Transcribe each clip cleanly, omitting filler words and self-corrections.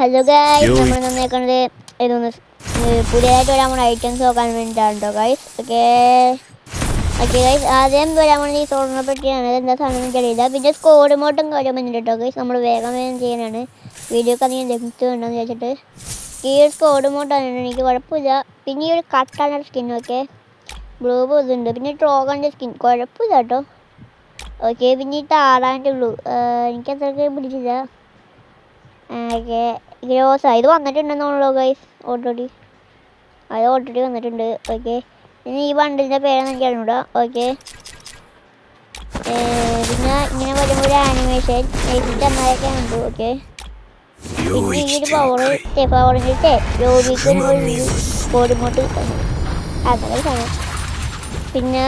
Hello guys, നമ്മൾ നന്നേക്കുന്നത് ഇതൊന്ന് പുതിയതായിട്ട് വരാൻ പോണ ഐറ്റംസ് നോക്കാൻ വേണ്ടിയിട്ടാണ് കേട്ടോ ഗൈസ്. ഓക്കെ ഗൈസ്, ആദ്യം വരാൻ പോണ ഈ സോണിനെ പറ്റിയാണ്. എന്താ സാധനം എനിക്കറിയില്ല. പിന്നെ സ്കോഡ് മോട്ടും കാര്യം വന്നിട്ട് കേട്ടോ ഗൈസ്. നമ്മൾ വേഗം ചെയ്യാനാണ്. വീഡിയോക്ക് അധികം ലെങ്ത് ഉണ്ടെന്ന് വിചാരിച്ചിട്ട് ഈ ഒരു സ്കോഡ് മോട്ടാണ്. എനിക്ക് കുഴപ്പമില്ല. പിന്നെ ഈ ഒരു കട്ടാണ് സ്കിൻ. ഓക്കെ, ബ്ലൂ ഇതുണ്ട്. പിന്നെ ട്രോഗൻ്റെ സ്കിൻ കുഴപ്പമില്ല കേട്ടോ. ഓക്കെ, പിന്നെ ഈ താറാൻ്റെ ബ്ലൂ എനിക്ക് അത്രയ്ക്ക് പിടിച്ചില്ല. ഓക്കെ, ഗ്രോസ ഇത് വന്നിട്ടുണ്ടെന്നുള്ളൂ ഗൈസ്. ഓൾറെഡി വന്നിട്ടുണ്ട്. ഓക്കെ, ഇനി ഈ ബണ്ടിലിൻ്റെ പേരെന്ന് എനിക്ക് അറിഞ്ഞൂടാ. ഓക്കെ, പിന്നെ ഇങ്ങനെ വരുമ്പോൾ ഒരു ആനിമേഷൻ എഴുതിയിട്ട് അന്നേരമൊക്കെ ഉണ്ട്. ഓക്കെ, പിന്നെ ഈ ഒരു പവറിൻ്റെ ജോലിക്ക് കോടിമോട്ട് അങ്ങനെ സാധനം. പിന്നെ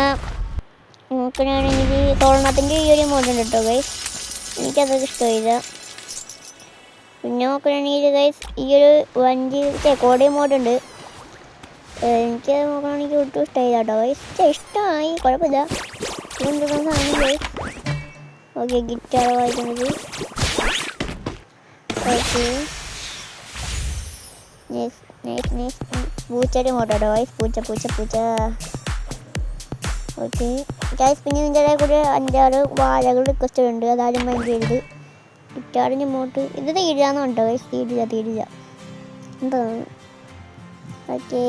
നോക്കുകയാണെങ്കിൽ തോളണത്തിൻ്റെ ഈ ഒരു മോഡുണ്ട് കേട്ടോ ഗൈസ്. എനിക്കതൊക്കെ ഇഷ്ടമായില്ല. പിന്നെ നോക്കുകയാണെങ്കിൽ ഗൈസ് ഈ ഒരു വണ്ടി കോടി മോഡുണ്ട്. എനിക്ക് നോക്കുകയാണെങ്കിൽ ഒട്ടും ഇഷ്ടമായില്ല കേട്ടോ ഗൈസ്. ഇഷ്ടമായി, കുഴപ്പമില്ല. എന്തെങ്കിലും സാധനം ഗൈസ്. ഓക്കെ, ഗിറ്റാർ വായിക്കുന്നത്. ഓക്കെ, പൂച്ചയുടെ മോട്ടോ കേട്ടോ ഗൈസ്. പൂച്ച. ഓക്കെ ഗൈസ്, പിന്നെ ഇതിൻ്റെ ഇടയിൽ കൂടെ 5-6 വാഴകൾ റിക്വസ്റ്റ് ഉണ്ട്. അതാരും മൈൻഡ് ചെയ്തത്. ഗിറ്റാറിന് ഇമോട്ട് ഇത് തീരുകയെന്ന് കണ്ടോ ഗൈസ്. തീരില്ല എന്താണ്. ഓക്കെ,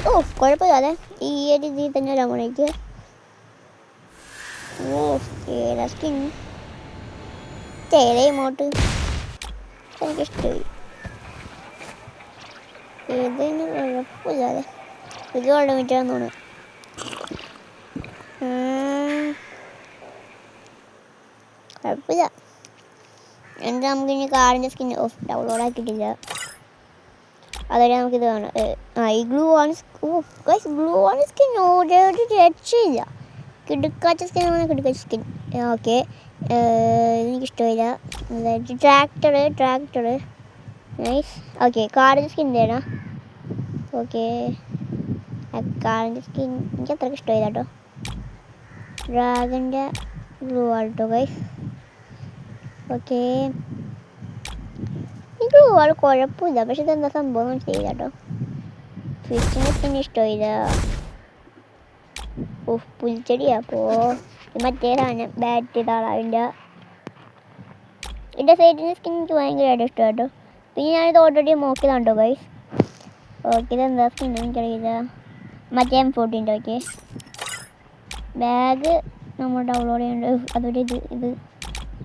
ഓ കുഴപ്പമില്ലാതെ ഈ ഒരു രീതിയിൽ തന്നെ വരാൻ പോണേക്ക്. ഓ സ്കിൻ ഇമോട്ട് എനിക്കിഷ്ടമായി. ഇതിന് കുഴപ്പമില്ലാതെ ഇത് ഓട്ടോമാറ്റിക്കാന്ന് തോന്നുന്നു. കുഴപ്പമില്ല. എന്താ നമുക്കിനി കാറിൻ്റെ സ്കിൻ ഡൗൺലോഡ് ആക്കിയിട്ടില്ല. അതുവരെ നമുക്കിത് വേണം. ഈ ഗ്ലൂ ആണ് സ്കിൻ ഒരു രക്ഷയില്ല. കിടുക്കാച്ച സ്കിൻ സ്കിൻ. ഓക്കെ, എനിക്കിഷ്ടമില്ല. അതായത് ട്രാക്ടർ നൈസ്. ഓക്കെ, കാറിൻ്റെ സ്കിൻ വേണം. ഓക്കെ, കാറിൻ്റെ സ്കിൻ എനിക്ക് അത്രയ്ക്ക് ഇഷ്ടമായില്ല കേട്ടോ. ഡ്രാഗൻ്റെ ബ്ലൂ ആൾട്ടോ ഗൈസ്. ഓക്കെ, ഈ ബ്ലൂ ആൾ കുഴപ്പമില്ല. പക്ഷെ ഇതെന്താ സംഭവം ചെയ്യില്ല കേട്ടോ. ഫിഷിൻ്റെ സ്കിൻ ഇഷ്ടമായില്ല. പുൽച്ചെടിയാ. അപ്പോൾ മറ്റേ സാധനം ബാറ്റ് താളാവിൻ്റെ ഇതിൻ്റെ സൈഡിൻ്റെ സ്കിൻ എനിക്ക് ഭയങ്കരമായിട്ട് ഇഷ്ടം കേട്ടോ. പിന്നെ ഞാനിത് ഓൾറെഡി നോക്കിയതാണ്ടോ ഗൈസ്. ഓക്കെ, ഇതെന്താ സ്കിൻ എനിക്കറിയില്ല. മറ്റേ M14. ഓക്കെ, ബാഗ് നമ്മൾ ഡൗൺലോഡ് ചെയ്യേണ്ടത്. അതുപോലെ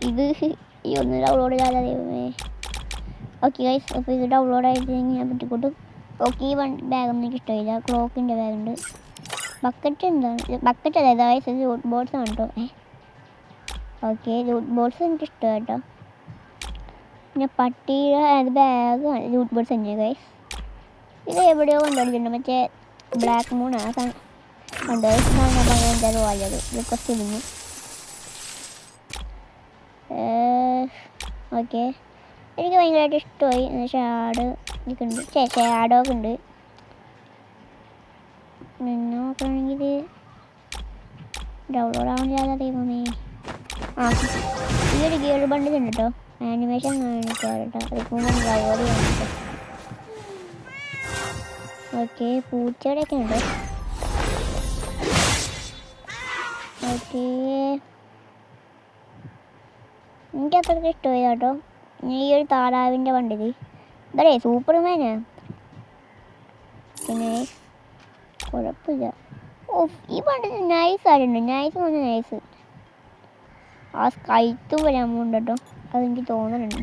ഇത് ഈ ഒന്ന് ഡൗൺലോഡ് ചെയ്താൽ ദൈവമേ. ഓക്കെ ഗൈസ്, അപ്പോൾ ഇത് ഡൗൺലോഡ് ആയിട്ട് ഞാൻ പറ്റിക്കൊട്ടും. ഓക്കെ, ഈ ബാഗൊന്നും എനിക്ക് ഇഷ്ടമില്ല. ക്ലോക്കിൻ്റെ ബാഗുണ്ട്. ബക്കറ്റ് അതായത് ഗൈസ് ഇത് ലൂട്ട് ബോക്സ് ആണ് കേട്ടോ. ഓക്കെ, ലൂട്ട് ബോക്സ് എനിക്ക് ഇഷ്ടമാണ് കേട്ടോ. പിന്നെ പട്ടിയുടെ ബാഗ് ലൂട്ട് ബോക്സ് തന്നെയാണ് ഗൈസ്. ഇത് എവിടെയോ കൊണ്ടുവന്നിട്ടുണ്ട്. മറ്റേ ബ്ലാക്ക് മൂൺ ആ സാധനം കണ്ടോ. എന്തായാലും വായത് റിക്വസ്റ്റ് ചെയ്തിരുന്നു. ഓക്കെ, എനിക്ക് ഭയങ്കരമായിട്ട് ഇഷ്ടമായി. ഷാഡോ ഒക്കെ ഉണ്ട്. പിന്നെ നോക്കുകയാണെങ്കിൽ ഡൗൺലോഡ് ആവാൻ ദൈവമേ. ഈ ഒരു ഗിയർ ബണ്ടിലുണ്ട് കേട്ടോ. ആനിമേഷൻ കാണിക്കാം കേട്ടോ. അതിപ്പോൾ ഡൗൺലോഡ് ചെയ്യാൻ കേട്ടോ. ഓക്കെ, പൂച്ചയുടെയൊക്കെ ഉണ്ട്. ഓക്കെ, എനിക്ക് അത്രയ്ക്ക് ഇഷ്ടമായി കേട്ടോ. ഈ ഒരു താറാവിൻ്റെ വണ്ടിയിൽ ഇതല്ലേ സൂപ്പർമാനാ. പിന്നെ കുഴപ്പമില്ല. ഈ വണ്ടി നൈസ് ആയിട്ടുണ്ട്. നൈസ്. ആ സ്കൈത്തും വരാൻ പോകുന്നുണ്ട് കേട്ടോ. അതെനിക്ക് തോന്നുന്നുണ്ട്.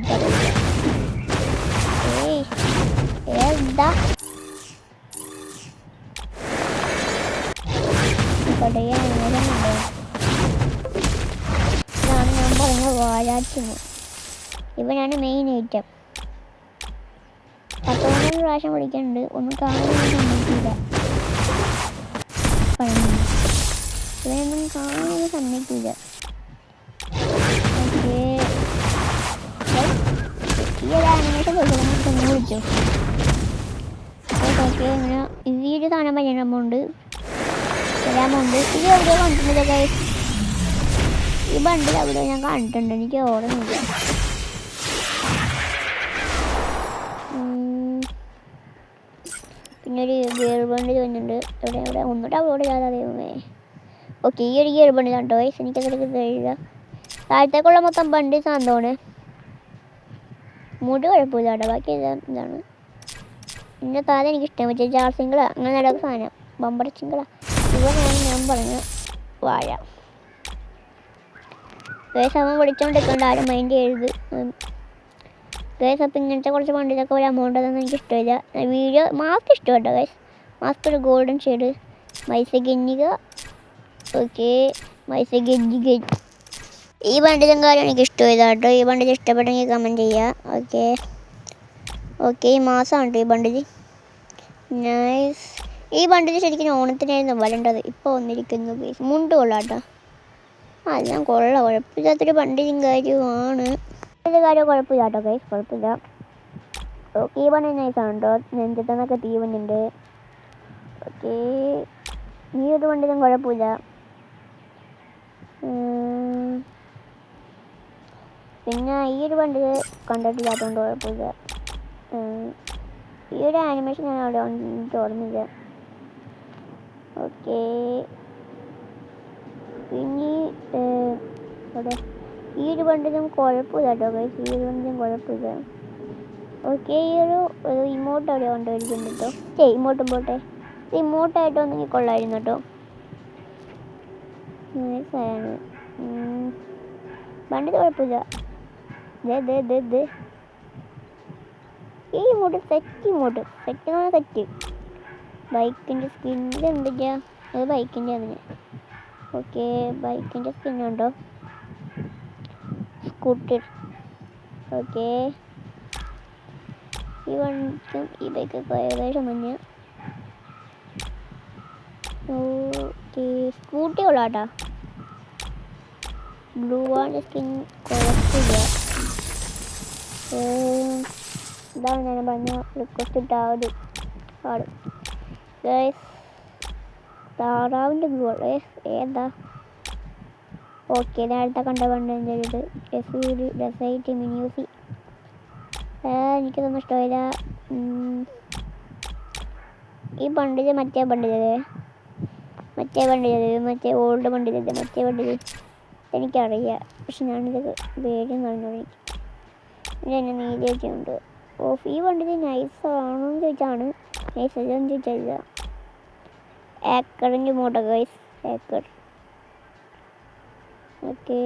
എന്താ ഇതാണ് ഞാൻ പറഞ്ഞ വാലാറ്റിന്. ഇവനാണ് മെയിൻ ഐറ്റം. 19 പ്രാവശ്യം വിളിക്കാനുണ്ട്. ഒന്നും കാണാൻ സമ്മതിക്കില്ല. ഇവനൊന്നും കാണാൻ സമ്മതിക്കില്ല. ഈ ഒരു ആനിമേഷൻ വിളിച്ചു. ഓക്കെ, ഇങ്ങനെ ഈ ഒരു സാധനം വരാൻ പോകുന്നുണ്ട്. ഇത് എവിടെയോ കണ്ടിട്ടില്ല ഗൈസ്. ഈ ബണ്ടിൽ അവിടെ ഞാൻ കണ്ടിട്ടുണ്ട്, എനിക്ക് ഓർമ്മയില്ല. പിന്നെ ഒരു ഗിയർ ബണ്ടിൽ വന്നിട്ടുണ്ട്. എവിടെ ഒന്നിട്ട് അവിടെ ചെയ്യാതെ ദൈവമേ. ഓക്കെ, ഈ ഒരു ഗിയർ ബണ്ടിലാണ് കേട്ടോ ഗൈസ്. എനിക്കതിലേക്ക് കഴിയില്ല. താഴത്തേക്കുള്ള മൊത്തം ബണ്ടിൽ സാധനമാണ്. മുടി കുഴപ്പമില്ല കേട്ടോ, ബാക്കി ഇതാണ്. എൻ്റെ താഴെ എനിക്കിഷ്ടം പറ്റിയ ജാർ സിംഗിളാ, അങ്ങനെ നടക്കുന്ന സാധനം ബമ്പർ ചിങ്കളാ. ഇവനാണ് ഞാൻ പറഞ്ഞ വാഴ. ഗൈസ് അവൻ വിളിച്ചോണ്ടിരിക്കണ്ട, ആരും മൈൻഡ് ചെയ്യരുത് ഗൈസ്. അപ്പം ഇങ്ങനത്തെ കുറച്ച് വണ്ടിയിലൊക്കെ ഒരു എമൗണ്ട് അതൊന്നും എനിക്ക് ഇഷ്ടമില്ല. വീഡിയോ മാസ്ക് ഇഷ്ടം കേട്ടോ ഗൈസ്. മാസ്ക് ഒരു ഗോൾഡൻ ഷെയ്ഡ് മൈസ ഗഞ്ഞിക. ഓക്കെ, മൈസ ഗഞ്ഞി. ഈ വണ്ടിയിലും കാര്യം എനിക്ക് ഇഷ്ടമില്ല കേട്ടോ. ഈ വണ്ടിയിൽ ഇഷ്ടപ്പെട്ടെങ്കിൽ കമൻറ്റ് ചെയ്യുക. ഓക്കെ ഈ മാസമാണ് കേട്ടോ ഈ ബണ്ടിൽ. നൈസ്. ഈ ബണ്ടിൽ ശരിക്കും ഓണത്തിനായിരുന്നു വരേണ്ടത്, ഇപ്പോൾ വന്നിരിക്കുന്നു ഗൈസ്. മുണ്ട് കൊള്ളാം കേട്ടോ. എല്ലാം കൊള്ളാം, കുഴപ്പമില്ലാത്തൊരു ബണ്ടിലും കാര്യമാണ്. ഇതിൻ്റെ കാര്യം കുഴപ്പമില്ല കേട്ടോ ഗൈസ്, കുഴപ്പമില്ല. ഓക്കെ ഈ ബണ്ടിൽ നൈസാണ് കേട്ടോ. നെഞ്ചത്തെന്നൊക്കെ തീ വന്നിട്ടുണ്ട്. ഓക്കെ ഈ ഒരു വണ്ടിയിലും കുഴപ്പമില്ല. പിന്നെ ഈ ഒരു വണ്ടി കണ്ടിട്ടില്ലാത്തതുകൊണ്ട് കുഴപ്പമില്ല. ഈ ഒരു ആനിമേഷൻ ഞാൻ അവിടെ എനിക്ക് ഓർമ്മയില്ല. ഓക്കെ പിന്നെ അവിടെ ഈ ഒരു വണ്ടിയിലും കുഴപ്പമില്ല കേട്ടോ ഗൈസ്. ഈ ഒരു വണ്ടിയിലും കുഴപ്പമില്ല. ഓക്കെ ഈ ഒരു ഇമോട്ട് അവിടെ കൊണ്ടുവരിക്കുന്നുണ്ട് കേട്ടോ. ഇമോട്ടും പോട്ടെ, ഇമോട്ടായിട്ട് വന്നെങ്കിൽ കൊള്ളായിരുന്നു കേട്ടോ. നൈസാണ്. വണ്ടി കുഴപ്പമില്ല. ഈ ഇമോട്ട് സെറ്റ് എന്ന് പറഞ്ഞാൽ സെറ്റ്. ബൈക്കിൻ്റെ സ്കിന്നിൽ എന്തൊക്കെയാ, അത് ബൈക്കിൻ്റെ ആണ്. ഓക്കെ ബൈക്കിൻ്റെ സ്കിന്നുണ്ടോ, സ്കൂട്ടർ. ഓക്കെ ഈ വണ്ടിക്കും ഈ ബൈക്കൊക്കെ ഏകദേശം മഞ്ഞ. ഓക്കെ സ്കൂട്ടി കൊള്ളാട്ടാ. ബ്ലൂ വാളിൻ്റെ സ്കിൻ കുഴപ്പമില്ല. ഇതാണ് ഞാൻ പറഞ്ഞ റിക്വസ്റ്റ് ഇട്ട ഒരു പാട് ഗൈസ്. താറാവിൻ്റെ ബ്ലൂ ഏതാ? ഓക്കെ നേരത്തെ കണ്ട വണ്ടി ഇത് ഡെസൈറ്റ് മിനിയൂസി. എനിക്കതൊന്നും ഇഷ്ടമില്ല. ഈ ബണ്ടിൽ മറ്റേ ഓൾഡ് ബണ്ടിലില്ലേ, മറ്റേ ബണ്ടിൽ എനിക്കറിയാം, പക്ഷെ ഞാനിത് പേരും പറഞ്ഞു. പിന്നെ എന്നെ നീതിയൊക്കെയുണ്ട്. ഈ വണ്ടിയിൽ നൈസാണോന്ന് ചോദിച്ചാണ്, നൈസല്ലെന്ന് ചോദിച്ചില്ല. ഏക്കറിൻ്റെ മോട്ടോ ഗൈസ്, ഏക്കർ. ഓക്കെ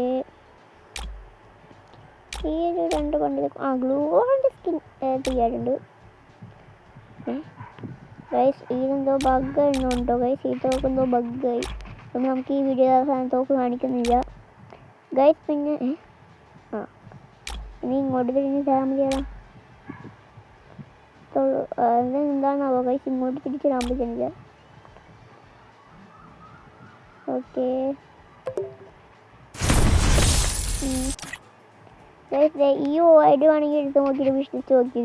ഈ ഒരു രണ്ട് വണ്ടിയിൽ ഗ്ലൂ വാളിൻ്റെ സ്കിൻ ചെയ്യാറുണ്ട് ഗൈസ്. ഇതിനെന്തോ ബഗ് എന്നുണ്ടോ ഗൈസ്? ഈ തോക്ക് എന്തോ ബഗ്ഗായി, അതുകൊണ്ട് നമുക്ക് ഈ വീഡിയോ അവസാനം തോക്ക് കാണിക്കുന്നില്ല ഗൈസ്. പിന്നെ ഇനി ഇങ്ങോട്ട് തിരിഞ്ഞ് ഫാമിലിയാണ് എന്താണാവോ ഗൈസ്, ഇങ്ങോട്ട് തിരിച്ചിടാൻ പറ്റുന്നില്ല. ഓക്കെ ഗൈസ് ഈ ഐഡിയ വേണമെങ്കിൽ എടുത്ത് നോക്കിയിട്ട് വിശ്വസിച്ച് നോക്കി.